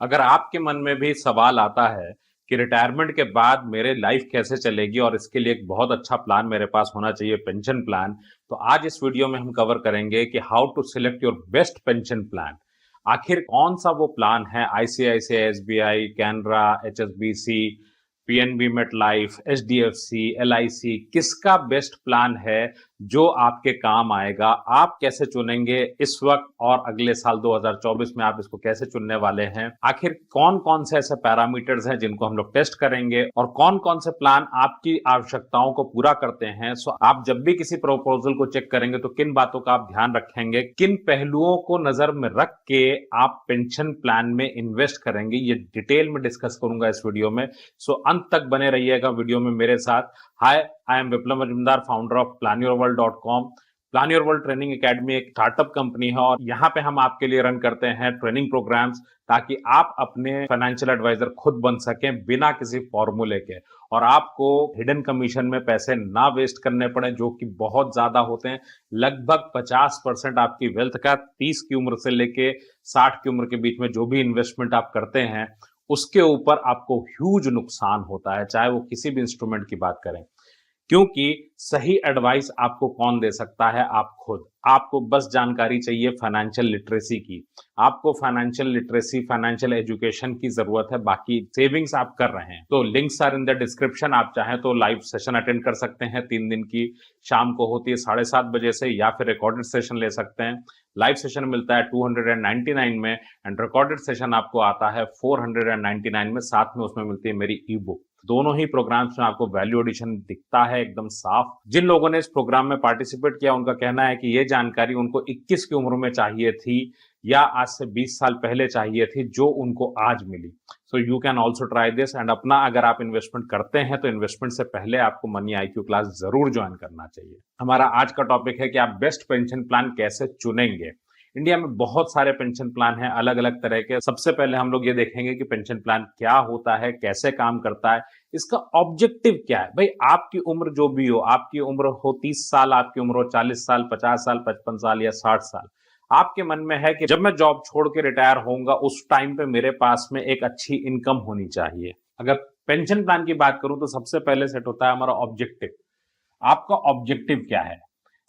अगर आपके मन में भी सवाल आता है कि रिटायरमेंट के बाद मेरे लाइफ कैसे चलेगी और इसके लिए एक बहुत अच्छा प्लान मेरे पास होना चाहिए, पेंशन प्लान, तो आज इस वीडियो में हम कवर करेंगे कि how to select your best pension plan. आखिर कौन सा वो प्लान है, ICICI, SBI, Canara, HSBC, PNB, Met Life, HDFC, LIC, किसका बेस्ट प्लान है जो आपके काम आएगा? आप कैसे चुनेंगे इस वक्त और अगले साल 2024 में आप इसको कैसे चुनने वाले हैं? आखिर कौन कौन से ऐसे पैरामीटर्स हैं जिनको हम लोग टेस्ट करेंगे और कौन कौन से प्लान आपकी आवश्यकताओं को पूरा करते हैं? सो आप जब भी किसी प्रपोजल को चेक करेंगे तो किन बातों का आप ध्यान रखेंगे, किन पहलुओं को नजर में रख के आप पेंशन प्लान में इन्वेस्ट करेंगे, ये डिटेल में डिस्कस करूंगा इस वीडियो में। सो अंत तक बने रहिएगा वीडियो में मेरे साथ। Hi, I am Viplav Majumdar, founder of planyourworld.com। Plan your world training academy एक स्टार्टअप कंपनी है और यहाँ पे हम आपके लिए रन करते हैं ट्रेनिंग प्रोग्राम्स ताकि आप अपने फाइनेंशियल एडवाइजर खुद बन सकें बिना किसी फॉर्मूले के, और आपको हिडन कमीशन में पैसे ना वेस्ट करने पड़े जो कि बहुत ज्यादा होते हैं। लगभग 50% आपकी वेल्थ का 30 की उम्र से लेके 60 की उम्र के बीच में जो भी इन्वेस्टमेंट आप करते हैं उसके ऊपर आपको ह्यूज नुकसान होता है, चाहे वो किसी भी इंस्ट्रूमेंट की बात करें। क्योंकि सही एडवाइस आपको कौन दे सकता है? आप खुद। आपको बस जानकारी चाहिए फाइनेंशियल लिटरेसी की। आपको फाइनेंशियल लिटरेसी, फाइनेंशियल एजुकेशन की जरूरत है, बाकी सेविंग्स आप कर रहे हैं तो links are in the description. आप चाहें तो लाइव सेशन अटेंड कर सकते हैं, 3 दिन की, शाम को होती है 7:30 बजे से, या फिर रिकॉर्डेड सेशन ले सकते हैं। लाइव सेशन मिलता है 299 में एंड रिकॉर्डेड सेशन आपको आता है 499 में। साथ में उसमें मिलती है मेरी ई बुक। दोनों ही प्रोग्राम्स में आपको वैल्यू एडिशन दिखता है एकदम साफ। जिन लोगों ने इस प्रोग्राम में पार्टिसिपेट किया उनका कहना है कि ये जानकारी उनको 21 की उम्र में चाहिए थी या आज से 20 साल पहले चाहिए थी, जो उनको आज मिली। So you can also try this and अपना अगर आप इन्वेस्टमेंट करते हैं तो इन्वेस्टमेंट से पहले आपको मनी आईक्यू क्लास जरूर ज्वाइन करना चाहिए। हमारा आज का टॉपिक है कि आप बेस्ट पेंशन प्लान कैसे चुनेंगे। इंडिया में बहुत सारे पेंशन प्लान हैं अलग अलग तरह के। सबसे पहले हम लोग ये देखेंगे कि पेंशन प्लान क्या होता है, कैसे काम करता है, इसका ऑब्जेक्टिव क्या है। भाई आपकी उम्र जो भी हो, आपकी उम्र हो 30 साल, आपकी उम्र हो 40 साल, 50 साल, 55 साल या 60 साल, आपके मन में है कि जब मैं जॉब छोड़ के रिटायर होऊंगा उस टाइम पे मेरे पास में एक अच्छी इनकम होनी चाहिए। अगर पेंशन प्लान की बात करूं तो सबसे पहले सेट होता है हमारा ऑब्जेक्टिव। आपका ऑब्जेक्टिव क्या है?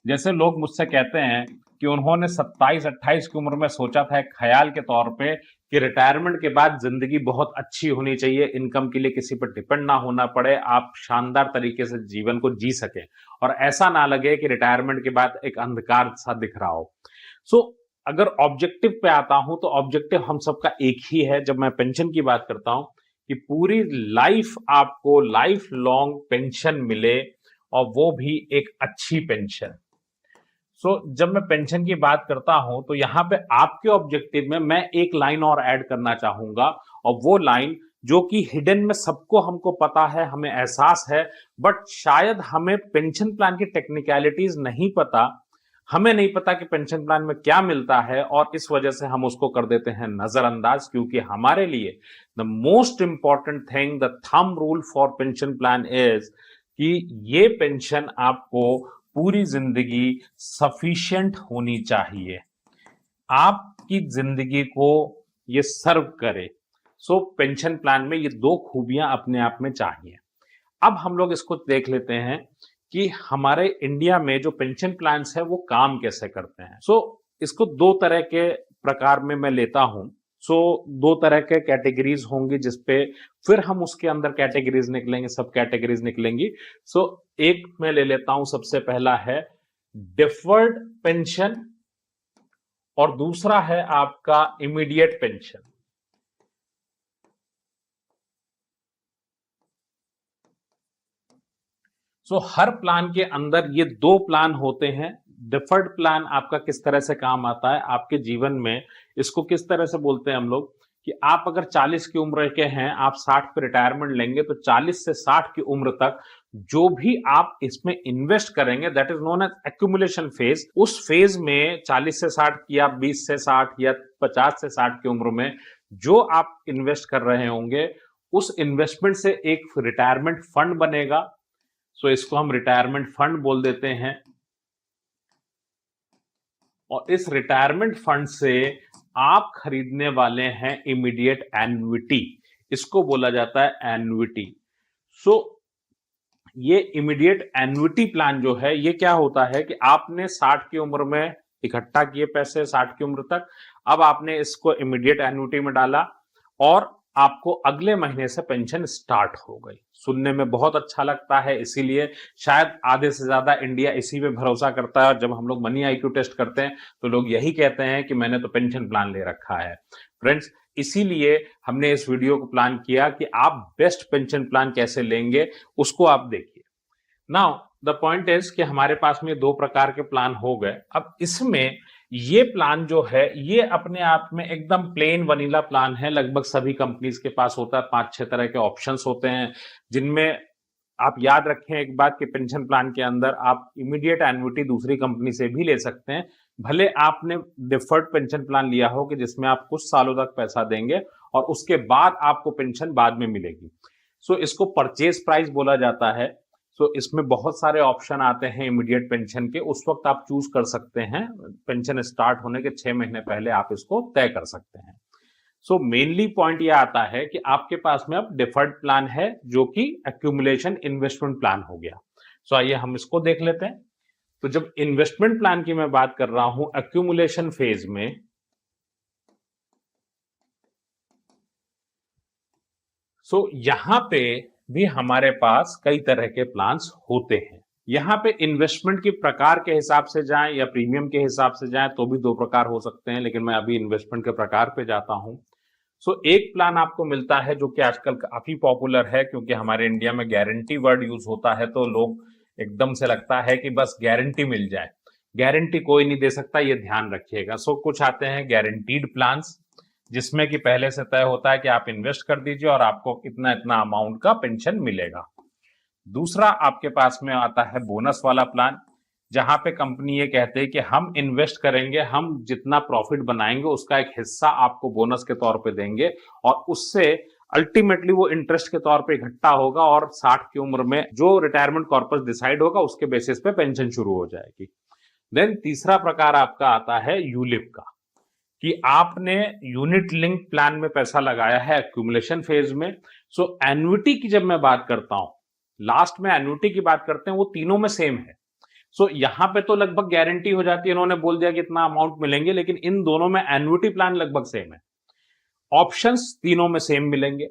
जैसे लोग मुझसे कहते हैं कि उन्होंने 27-28 की उम्र में सोचा था एक ख्याल के तौर पे कि रिटायरमेंट के बाद जिंदगी बहुत अच्छी होनी चाहिए, इनकम के लिए किसी पर डिपेंड ना होना पड़े, आप शानदार तरीके से जीवन को जी सके और ऐसा ना लगे कि रिटायरमेंट के बाद एक अंधकार सा दिख रहा हो। सो अगर ऑब्जेक्टिव पे आता हूं तो ऑब्जेक्टिव हम सबका एक ही है। जब मैं पेंशन की बात करता हूं कि पूरी लाइफ आपको लाइफ लॉन्ग पेंशन मिले और वो भी एक अच्छी पेंशन। जब मैं पेंशन की बात करता हूं तो यहां पे आपके ऑब्जेक्टिव में मैं एक लाइन और ऐड करना चाहूंगा, और वो लाइन जो कि हिडन में सबको हमको पता है, हमें एहसास है, बट शायद हमें पेंशन प्लान की टेक्निकलिटीज नहीं पता। हमें नहीं पता कि पेंशन प्लान में क्या मिलता है और इस वजह से हम उसको कर देते हैं नजरअंदाज, क्योंकि हमारे लिए the most important thing, the thumb rule for pension plan is कि ये पेंशन आपको पूरी जिंदगी सफिशिएंट होनी चाहिए, आपकी जिंदगी को ये सर्व करे। पेंशन प्लान में ये 2 खूबियां अपने आप में चाहिए। अब हम लोग इसको देख लेते हैं कि हमारे इंडिया में जो पेंशन प्लान्स है वो काम कैसे करते हैं। इसको 2 तरह के प्रकार में मैं लेता हूं। 2 तरह के कैटेगरीज होंगी जिसपे फिर हम उसके अंदर कैटेगरीज निकलेंगे, सब कैटेगरीज निकलेंगी। एक मैं ले लेता हूं, सबसे पहला है डिफर्ड पेंशन और दूसरा है आपका इमीडिएट पेंशन। हर प्लान के अंदर ये 2 प्लान होते हैं। डिफर्ड प्लान आपका किस तरह से काम आता है आपके जीवन में, इसको किस तरह से बोलते हैं हम लोग कि आप अगर 40 की उम्र के हैं, आप 60 पे रिटायरमेंट लेंगे तो 40 से 60 की उम्र तक जो भी आप इसमें इन्वेस्ट करेंगे that is known as accumulation phase. उस फेज में 40 से 60 या 20 से 60 या 50 से 60 की उम्र में जो आप इन्वेस्ट कर रहे होंगे उस इन्वेस्टमेंट से एक रिटायरमेंट फंड बनेगा। इसको हम रिटायरमेंट फंड बोल देते हैं। और इस रिटायरमेंट फंड से आप खरीदने वाले हैं इमीडिएट एन्युटी, इसको बोला जाता है एन्युटी। सो ये इमीडिएट एन्युटी प्लान जो है ये क्या होता है कि आपने 60 की उम्र में इकट्ठा किए पैसे 60 की उम्र तक, अब आपने इसको इमीडिएट एन्युटी में डाला और आपको अगले महीने से पेंशन स्टार्ट हो गई। सुनने में बहुत अच्छा लगता है, इसीलिए शायद आधे से ज्यादा इंडिया इसी पे भरोसा करता है। और जब हम लोग मनी आईक्यू टेस्ट करते हैं तो लोग यही कहते हैं कि मैंने तो पेंशन प्लान ले रखा है। फ्रेंड्स, इसीलिए हमने इस वीडियो को प्लान किया कि आप बेस्ट पेंशन प्लान कैसे लेंगे उसको आप देखिए। नाउ द पॉइंट इज कि हमारे पास में 2 प्रकार के प्लान हो गए। अब इसमें ये प्लान जो है ये अपने आप में एकदम प्लेन वनीला प्लान है, लगभग सभी कंपनीज के पास होता है। 5-6 तरह के ऑप्शंस होते हैं जिनमें आप याद रखें एक बात कि पेंशन प्लान के अंदर आप इमीडिएट एन्युटी दूसरी कंपनी से भी ले सकते हैं, भले आपने डिफर्ड पेंशन प्लान लिया हो कि जिसमें आप कुछ सालों तक पैसा देंगे और उसके बाद आपको पेंशन बाद में मिलेगी। सो इसको परचेज प्राइस बोला जाता है। सो इसमें बहुत सारे ऑप्शन आते हैं इमीडिएट पेंशन के, उस वक्त आप चूज कर सकते हैं, पेंशन स्टार्ट होने के 6 महीने पहले आप इसको तय कर सकते हैं। सो मेनली पॉइंट यह आता है कि आपके पास में अब डिफर्ड प्लान है जो कि एक्यूमुलेशन इन्वेस्टमेंट प्लान हो गया। सो आइए हम इसको देख लेते हैं। तो जब इन्वेस्टमेंट प्लान की मैं बात कर रहा हूं एक्यूमुलेशन फेज में, सो यहां पे भी हमारे पास कई तरह के प्लान्स होते हैं। यहां पे इन्वेस्टमेंट के प्रकार के हिसाब से जाएं या प्रीमियम के हिसाब से जाएं तो भी 2 प्रकार हो सकते हैं, लेकिन मैं अभी इन्वेस्टमेंट के प्रकार पे जाता हूं। सो एक प्लान आपको मिलता है जो कि आजकल काफी पॉपुलर है, क्योंकि हमारे इंडिया में गारंटी वर्ड यूज होता है तो लोग एकदम से लगता है कि बस गारंटी मिल जाए। गारंटी कोई नहीं दे सकता, ये ध्यान रखिएगा। सो कुछ आते हैं गारंटीड प्लान्स जिसमें कि पहले से तय होता है कि आप इन्वेस्ट कर दीजिए और आपको इतना इतना अमाउंट का पेंशन मिलेगा। दूसरा आपके पास में आता है बोनस वाला प्लान, जहां पे कंपनी ये कहते हैं कि हम इन्वेस्ट करेंगे, हम जितना प्रॉफिट बनाएंगे उसका एक हिस्सा आपको बोनस के तौर पे देंगे और उससे अल्टीमेटली वो इंटरेस्ट के तौर पे इकट्ठा होगा और 60 की उम्र में जो रिटायरमेंट कॉर्पस डिसाइड होगा उसके बेसिस पे पेंशन शुरू हो जाएगी। देन तीसरा प्रकार आपका आता है यूलिप का, कि आपने यूनिट लिंक प्लान में पैसा लगाया है एक्यूमुलेशन फेज में। सो एन्युटी की जब मैं बात करता हूं, लास्ट में एन्युटी की बात करते हैं, वो तीनों में सेम है। सो यहां पे तो लगभग गारंटी हो जाती है, इन्होंने बोल दिया कि इतना अमाउंट मिलेंगे, लेकिन इन दोनों में एन्युटी प्लान लगभग सेम है, ऑप्शंस तीनों में सेम मिलेंगे।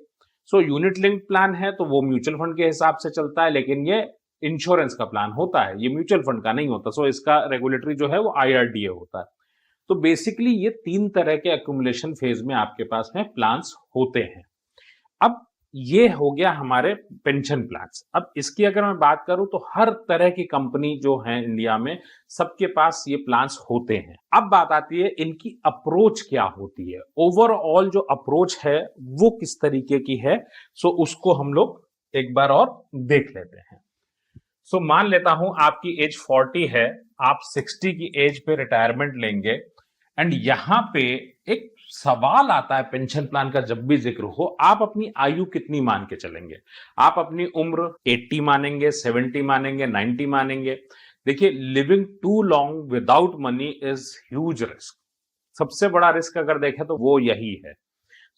सो यूनिट लिंक प्लान है तो वो म्यूचुअल फंड के हिसाब से चलता है, लेकिन ये इंश्योरेंस का प्लान होता है, ये म्यूचुअल फंड का नहीं होता। सो इसका रेगुलेटरी जो है वो IRDA होता है। तो बेसिकली ये 3 तरह के एक्यूमुलेशन फेज में आपके पास में प्लान्स होते हैं। अब ये हो गया हमारे पेंशन प्लान्स। अब इसकी अगर मैं बात करूं तो हर तरह की कंपनी जो है इंडिया में सबके पास ये प्लान्स होते हैं। अब बात आती है इनकी अप्रोच क्या होती है, ओवरऑल जो अप्रोच है वो किस तरीके की है। सो उसको हम लोग एक बार और देख लेते हैं। सो मान लेता हूं आपकी एज 40 है, आप 60 की एज पे रिटायरमेंट लेंगे एंड यहां पे एक सवाल आता है पेंशन प्लान का जब भी जिक्र हो, आप अपनी आयु कितनी मान के चलेंगे? आप अपनी उम्र 80 मानेंगे, 70 मानेंगे, 90 मानेंगे? देखिए, living too long without money is huge risk. सबसे बड़ा रिस्क अगर देखें तो वो यही है।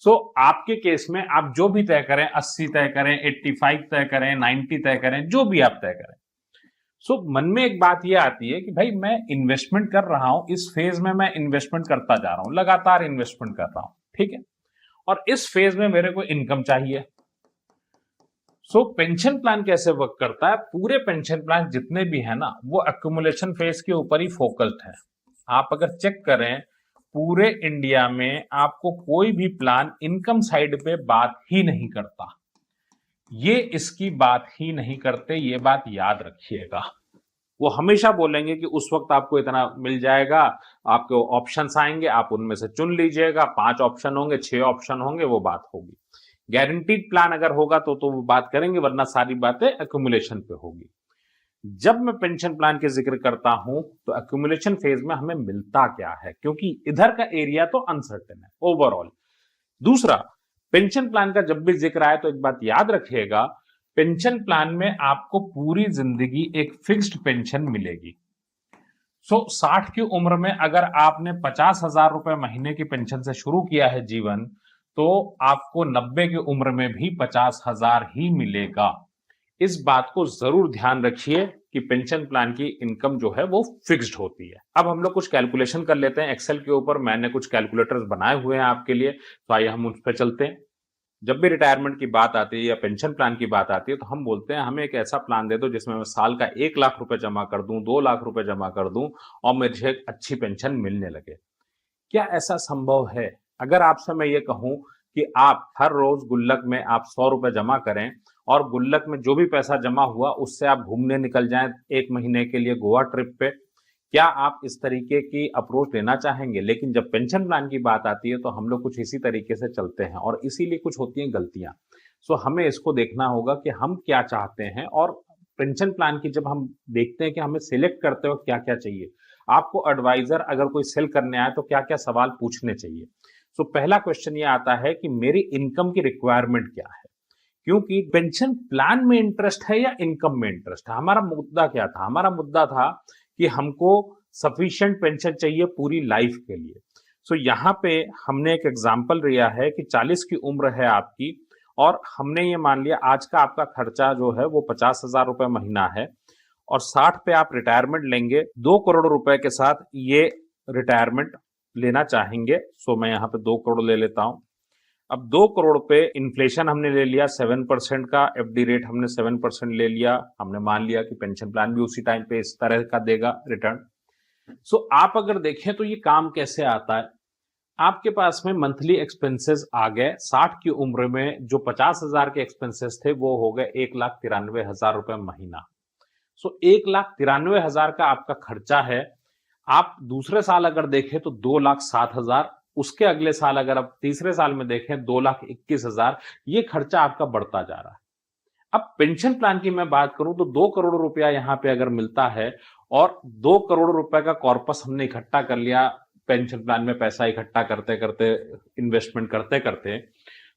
सो आपके केस में आप जो भी तय करें, 80 तय करें, 85 तय करें, 90 तय करें, जो भी आप तय करें, सो मन में एक बात यह आती है कि भाई मैं इन्वेस्टमेंट कर रहा हूं, इस फेज में मैं इन्वेस्टमेंट करता जा रहा हूं, लगातार इन्वेस्टमेंट कर रहा हूं, ठीक है, और इस फेज में मेरे को इनकम चाहिए। सो पेंशन प्लान कैसे वर्क करता है? पूरे पेंशन प्लान जितने भी है ना वो एक्यूमुलेशन फेज के ऊपर ही फोकस्ड है। आप अगर चेक करें पूरे इंडिया में आपको कोई भी प्लान इनकम साइड पे बात ही नहीं करता, ये इसकी बात ही नहीं करते, ये बात याद रखिएगा। वो हमेशा बोलेंगे कि उस वक्त आपको इतना मिल जाएगा, आपके ऑप्शंस आएंगे, आप उनमें से चुन लीजिएगा, 5 ऑप्शन होंगे, 6 ऑप्शन होंगे, वो बात होगी। गारंटीड प्लान अगर होगा तो वो बात करेंगे, वरना सारी बातें एक्यूमुलेशन पे होगी। जब मैं पेंशन प्लान के जिक्र करता हूं तो एक्यूमुलेशन फेज में हमें मिलता क्या है, क्योंकि इधर का एरिया तो अनसर्टेन है ओवरऑल। दूसरा, पेंशन प्लान का जब भी जिक्र आए तो एक बात याद रखिएगा, पेंशन प्लान में आपको पूरी जिंदगी एक फिक्स्ड पेंशन मिलेगी। 60 की उम्र में अगर आपने 50,000 रुपए महीने की पेंशन से शुरू किया है जीवन, तो आपको 90 की उम्र में भी 50,000 ही मिलेगा। इस बात को जरूर ध्यान रखिए कि पेंशन प्लान की इनकम जो है वो फिक्स्ड होती है। अब हम लोग कुछ कैलकुलेशन कर लेते हैं एक्सेल के ऊपर। मैंने कुछ कैलकुलेटर्स बनाए हुए हैं आपके लिए, तो आइए हम उस पर चलते हैं। जब भी रिटायरमेंट की बात आती है या पेंशन प्लान की बात आती है, तो हम बोलते हैं हमें एक ऐसा प्लान दे दो जिसमें मैं साल का 1 लाख रुपए जमा कर दूं, 2 लाख रुपए जमा कर दूं और मुझे एक अच्छी पेंशन मिलने लगे। क्या ऐसा संभव है? अगर आपसे मैं ये कहूं कि आप हर रोज गुल्लक में आप 100 रुपए जमा करें और गुल्लक में जो भी पैसा जमा हुआ उससे आप घूमने निकल जाएं 1 महीने के लिए गोवा ट्रिप पे, क्या आप इस तरीके की अप्रोच लेना चाहेंगे? लेकिन जब पेंशन प्लान की बात आती है तो हम लोग कुछ इसी तरीके से चलते हैं और इसीलिए कुछ होती हैं गलतियां। सो हमें इसको देखना होगा कि हम क्या चाहते हैं, और पेंशन प्लान की जब हम देखते हैं कि हमें सिलेक्ट करते वक्त क्या क्या चाहिए, आपको एडवाइजर अगर कोई सेल करने आए तो क्या क्या सवाल पूछने चाहिए। सो पहला क्वेश्चन ये आता है कि मेरी इनकम की रिक्वायरमेंट क्या है, क्योंकि पेंशन प्लान में इंटरेस्ट है या इनकम में इंटरेस्ट है। हमारा मुद्दा क्या था? हमारा मुद्दा था कि हमको सफिशिएंट पेंशन चाहिए पूरी लाइफ के लिए। सो यहाँ पे हमने एक एग्जांपल लिया है कि 40 की उम्र है आपकी और हमने ये मान लिया आज का आपका खर्चा जो है वो 50,000 रुपए महीना है और 60 पे आप रिटायरमेंट लेंगे, 2 करोड़ रुपए के साथ ये रिटायरमेंट लेना चाहेंगे। सो मैं यहाँ पे 2 करोड़ ले लेता हूं। अब 2 करोड़ पे इन्फ्लेशन हमने ले लिया 7% का, एफडी रेट हमने 7% ले लिया। हमने मान लिया कि पेंशन प्लान भी उसी टाइम पे इस तरह का देगा रिटर्न। सो आप अगर देखें तो ये काम कैसे आता है, आपके पास में मंथली एक्सपेंसेस आ गए। 60 की उम्र में जो 50,000 के एक्सपेंसेस थे वो हो गए 1,93,000 रुपए महीना। सो 1,93,000 का आपका खर्चा है। आप दूसरे साल अगर देखें तो 2,07,000, उसके अगले साल अगर आप तीसरे साल में देखें 2,21,000, ये खर्चा आपका बढ़ता जा रहा है। अब पेंशन प्लान की मैं बात करूं तो 2 करोड़ रुपया यहां पे अगर मिलता है और 2 करोड़ रुपए का कॉर्पस हमने इकट्ठा कर लिया पेंशन प्लान में, पैसा इकट्ठा करते करते, इन्वेस्टमेंट करते करते,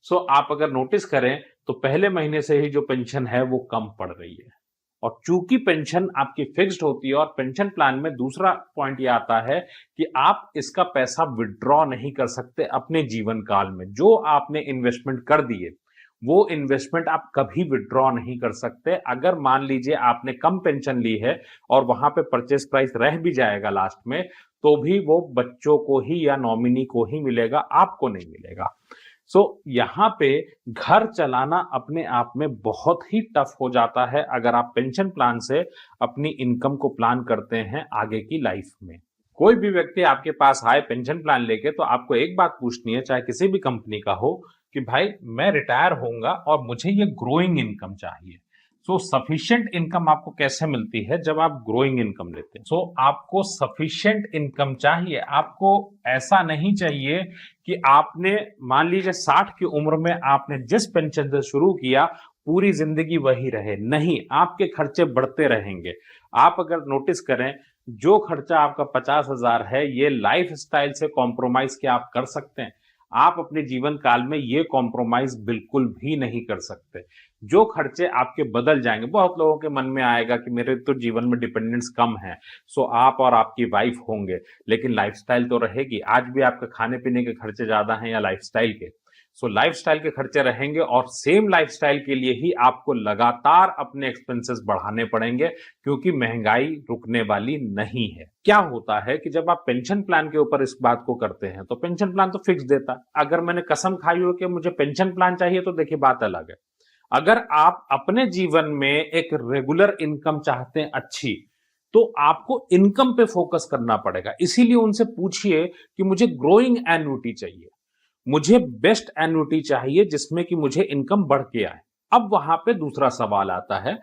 सो आप अगर नोटिस करें तो पहले महीने से ही जो पेंशन है वो कम पड़ रही है। और चूंकि पेंशन आपकी फिक्स्ड होती है और पेंशन प्लान में दूसरा पॉइंट ये आता है कि आप इसका पैसा विड्रॉ नहीं कर सकते अपने जीवन काल में। जो आपने इन्वेस्टमेंट कर दिए वो इन्वेस्टमेंट आप कभी विड्रॉ नहीं कर सकते। अगर मान लीजिए आपने कम पेंशन ली है और वहां पे परचेस प्राइस रह भी जाएगा लास्ट में, तो भी वो बच्चों को ही या नॉमिनी को ही मिलेगा, आपको नहीं मिलेगा। सो यहाँ पे घर चलाना अपने आप में बहुत ही टफ हो जाता है अगर आप पेंशन प्लान से अपनी इनकम को प्लान करते हैं आगे की लाइफ में। कोई भी व्यक्ति आपके पास आए पेंशन प्लान लेके तो आपको एक बात पूछनी है, चाहे किसी भी कंपनी का हो, कि भाई मैं रिटायर होऊंगा और मुझे ये ग्रोइंग इनकम चाहिए। सो सफिशिएंट इनकम आपको कैसे मिलती है? जब आप ग्रोइंग इनकम लेते हैं। सो आपको सफिशिएंट इनकम चाहिए। आपको ऐसा नहीं चाहिए कि आपने मान लीजिए 60 की उम्र में आपने जिस पेंशन से शुरू किया पूरी जिंदगी वही रहे। नहीं, आपके खर्चे बढ़ते रहेंगे। आप अगर नोटिस करें, जो खर्चा आपका 50,000 है ये लाइफ स्टाइल से कॉम्प्रोमाइज क्या आप कर सकते हैं? आप अपने जीवन काल में ये कॉम्प्रोमाइज बिल्कुल भी नहीं कर सकते। जो खर्चे आपके बदल जाएंगे, बहुत लोगों के मन में आएगा कि मेरे तो जीवन में डिपेंडेंस कम है, सो आप और आपकी वाइफ होंगे, लेकिन लाइफस्टाइल तो रहेगी। आज भी आपके खाने पीने के खर्चे ज्यादा हैं या लाइफस्टाइल के? सो लाइफस्टाइल के खर्चे रहेंगे और सेम लाइफस्टाइल के लिए ही आपको लगातार अपने एक्सपेंसेस बढ़ाने पड़ेंगे, क्योंकि महंगाई रुकने वाली नहीं है। क्या होता है कि जब आप पेंशन प्लान के ऊपर इस बात को करते हैं तो पेंशन प्लान तो फिक्स देता है। अगर मैंने कसम खाई हो कि मुझे पेंशन प्लान चाहिए तो देखिए बात अलग है। अगर आप अपने जीवन में एक रेगुलर इनकम चाहते हैं अच्छी, तो आपको इनकम पे फोकस करना पड़ेगा। इसीलिए उनसे पूछिए कि मुझे ग्रोइंग एन्युटी चाहिए, मुझे बेस्ट एन्युटी चाहिए जिसमें कि मुझे इनकम बढ़ के आए। अब वहां पे दूसरा सवाल आता है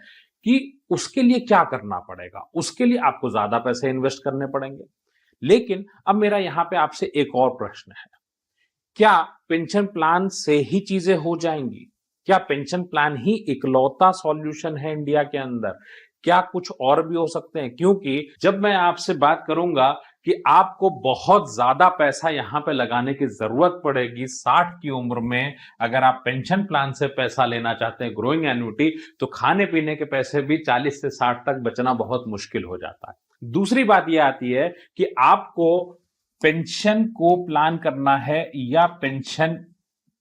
कि उसके लिए क्या करना पड़ेगा? उसके लिए आपको ज्यादा पैसे इन्वेस्ट करने पड़ेंगे। लेकिन अब मेरा यहां पे आपसे एक और प्रश्न है, क्या पेंशन प्लान से ही चीजें हो जाएंगी? क्या पेंशन प्लान ही इकलौता सॉल्यूशन है इंडिया के अंदर? क्या कुछ और भी हो सकते हैं? क्योंकि जब मैं आपसे बात करूंगा कि आपको बहुत ज्यादा पैसा यहां पे लगाने की जरूरत पड़ेगी 60 की उम्र में, अगर आप पेंशन प्लान से पैसा लेना चाहते हैं ग्रोइंग एन्युटी, तो खाने पीने के पैसे भी 40 से 60 तक बचना बहुत मुश्किल हो जाता है। दूसरी बात यह आती है कि आपको पेंशन को प्लान करना है या पेंशन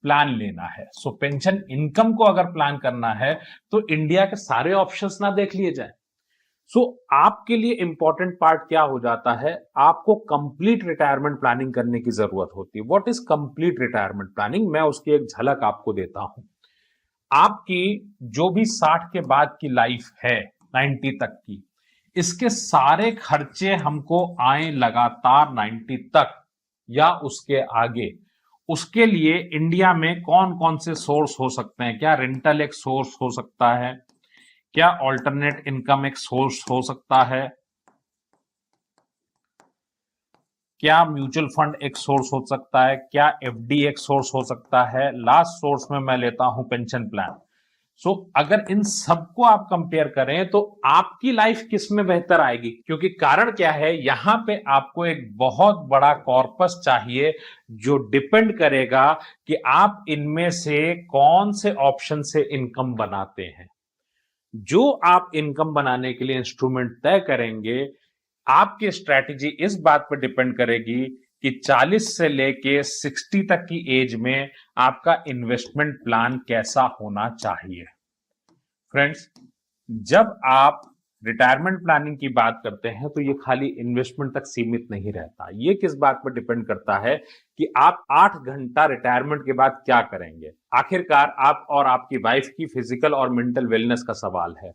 प्लान लेना है। सो पेंशन इनकम को अगर प्लान करना है तो इंडिया के सारे ऑप्शंस ना देख लिए जाए। सो आपके लिए इंपॉर्टेंट पार्ट क्या हो जाता है, आपको कंप्लीट रिटायरमेंट प्लानिंग करने की जरूरत होती है। What is complete retirement planning, मैं उसकी एक झलक आपको देता हूं। आपकी जो भी 60 के बाद की लाइफ है, 90 तक की, इसके सारे खर्चे हमको आए लगातार 90 तक या उसके आगे, उसके लिए इंडिया में कौन कौन से सोर्स हो सकते हैं? क्या रेंटल एक सोर्स हो सकता है? क्या ऑल्टरनेट इनकम एक सोर्स हो सकता है? क्या म्यूचुअल फंड एक सोर्स हो सकता है? क्या एफडी एक सोर्स हो सकता है? लास्ट सोर्स में मैं लेता हूं पेंशन प्लान। सो अगर इन सबको आप कंपेयर करें तो आपकी लाइफ किस में बेहतर आएगी? क्योंकि कारण क्या है, यहां पे आपको एक बहुत बड़ा कॉर्पस चाहिए जो डिपेंड करेगा कि आप इनमें से कौन से ऑप्शन से इनकम बनाते हैं। जो आप इनकम बनाने के लिए इंस्ट्रूमेंट तय करेंगे, आपकी स्ट्रैटेजी इस बात पर डिपेंड करेगी कि 40 से लेके 60 तक की एज में आपका इन्वेस्टमेंट प्लान कैसा होना चाहिए। फ्रेंड्स, जब आप रिटायरमेंट प्लानिंग की बात करते हैं तो ये खाली इन्वेस्टमेंट तक सीमित नहीं रहता। ये किस बात पर डिपेंड करता है कि आप 8 घंटा रिटायरमेंट के बाद क्या करेंगे। आखिरकार आप और आपकी वाइफ की फिजिकल और मेंटल वेलनेस का सवाल है।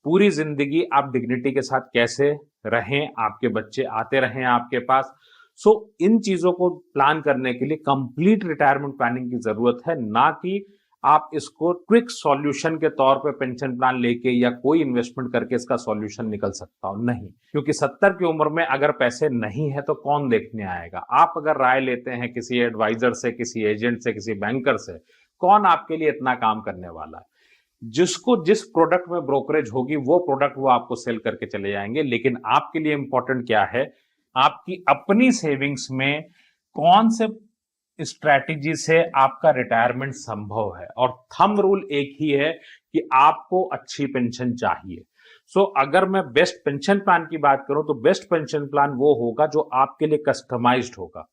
पूरी जिंदगी आप डिग्निटी के साथ कैसे रहें, आपके बच्चे आते रहें आपके पास। सो इन चीजों को प्लान करने के लिए कंप्लीट रिटायरमेंट प्लानिंग की जरूरत है, ना कि आप इसको क्विक सॉल्यूशन के तौर पे पेंशन प्लान लेके या कोई इन्वेस्टमेंट करके इसका सॉल्यूशन निकल सकता हो। नहीं, क्योंकि 70 की उम्र में अगर पैसे नहीं है तो कौन देखने आएगा। आप अगर राय लेते हैं किसी एडवाइजर से, किसी एजेंट से, किसी बैंकर से, कौन आपके लिए इतना काम करने वाला है? जिसको जिस प्रोडक्ट में ब्रोकरेज होगी वो प्रोडक्ट वो आपको सेल करके चले जाएंगे। लेकिन आपके लिए इंपॉर्टेंट क्या है, आपकी अपनी सेविंग्स में कौन से स्ट्रैटेजी से आपका रिटायरमेंट संभव है। और थंब रूल एक ही है कि आपको अच्छी पेंशन चाहिए। सो अगर मैं बेस्ट पेंशन प्लान की बात करूं तो बेस्ट पेंशन प्लान वो होगा जो आपके लिए कस्टमाइज्ड होगा।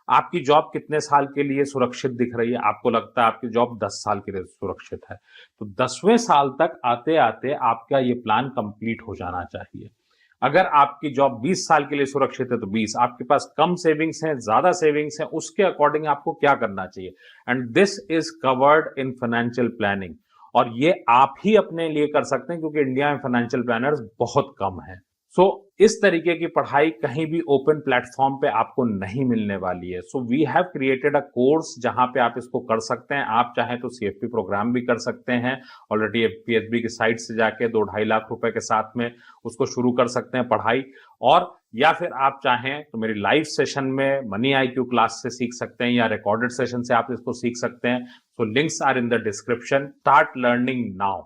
आपकी जॉब कितने साल के लिए सुरक्षित दिख रही है? आपको लगता है आपकी जॉब 10 साल के लिए सुरक्षित है, तो 10वें साल तक आते आते आपका ये प्लान कंप्लीट हो जाना चाहिए। अगर आपकी जॉब 20 साल के लिए सुरक्षित है तो 20, आपके पास कम सेविंग्स हैं, ज्यादा सेविंग्स हैं, उसके अकॉर्डिंग आपको क्या करना चाहिए। And this is covered in financial planning. और ये आप ही अपने लिए कर सकते हैं क्योंकि इंडिया में फाइनेंशियल प्लानर्स बहुत कम हैं। सो इस तरीके की पढ़ाई कहीं भी ओपन प्लेटफॉर्म पे आपको नहीं मिलने वाली है। So we have created a course जहां पे आप इसको कर सकते हैं। आप चाहें तो सीएफपी प्रोग्राम भी कर सकते हैं। ऑलरेडी पीएचबी की साइट से जाके 2-2.5 लाख रुपए के साथ में उसको शुरू कर सकते हैं पढ़ाई। और या फिर आप चाहें तो मेरी लाइव सेशन में मनी आईक्यू क्लास से सीख सकते हैं या रिकॉर्डेड सेशन से आप इसको सीख सकते हैं। So links are in the description. Start learning now.